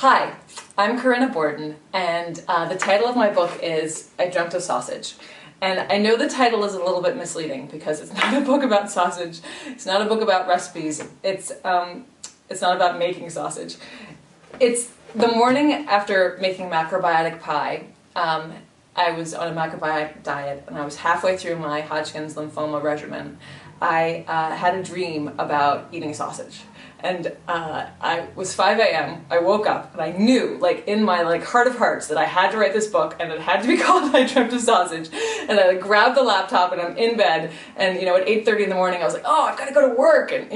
Hi, I'm Corinna Borden, and the title of my book is I Dreamt of Sausage. And I know the title is a little bit misleading because it's not a book about sausage, it's not a book about recipes, it's not about making sausage. It's the morning after making macrobiotic pie. I was on a macrobiotic diet and I was halfway through my Hodgkin's lymphoma regimen. I had a dream about eating sausage. And I was 5 a.m., I woke up, and I knew, in my heart of hearts, that I had to write this book, and it had to be called I Dreamt of Sausage. And I grabbed the laptop, and I'm in bed, and at 8:30 in the morning, I was like, oh, I've got to go to work, and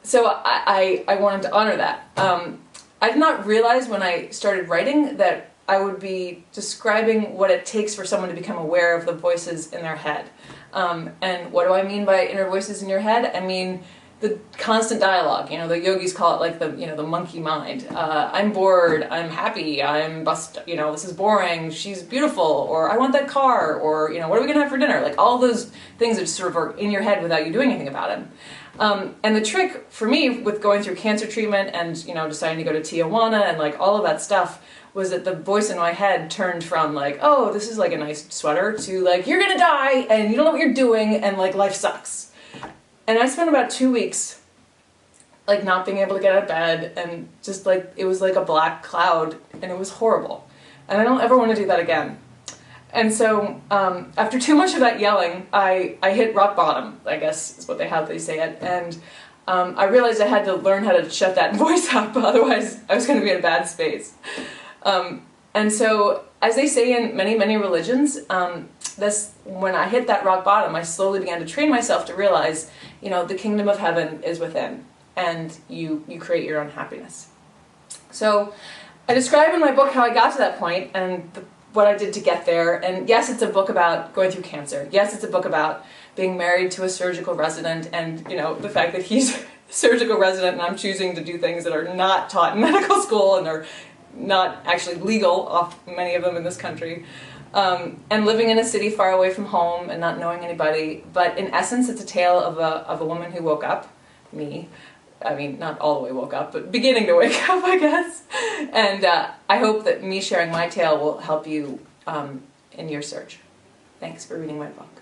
so I wanted to honor that. I did not realize when I started writing that I would be describing what it takes for someone to become aware of the voices in their head. And what do I mean by inner voices in your head? I mean the constant dialogue. The yogis call it the monkey mind. I'm bored, I'm happy, I'm this is boring, she's beautiful, or I want that car, or what are we gonna have for dinner? All those things that sort of are in your head without you doing anything about it. And the trick for me with going through cancer treatment and deciding to go to Tijuana and all of that stuff was that the voice in my head turned from oh, this is a nice sweater to you're gonna die and you don't know what you're doing and life sucks. And I spent about 2 weeks not being able to get out of bed, and just it was like a black cloud, and it was horrible. And I don't ever want to do that again. And so after too much of that yelling, I hit rock bottom, I guess is how they say it. And I realized I had to learn how to shut that voice up, otherwise I was going to be in a bad space. And so, as they say in many, many religions, when I hit that rock bottom, I slowly began to train myself to realize, the kingdom of heaven is within, and you create your own happiness. So I describe in my book how I got to that point and what I did to get there. And yes, it's a book about going through cancer. Yes, it's a book about being married to a surgical resident and, the fact that he's a surgical resident and I'm choosing to do things that are not taught in medical school and are not actually legal, many of them in this country. And living in a city far away from home and not knowing anybody. But in essence, it's a tale of a woman who woke up, me. I mean, not all the way woke up, but beginning to wake up, I guess. And I hope that me sharing my tale will help you in your search. Thanks for reading my book.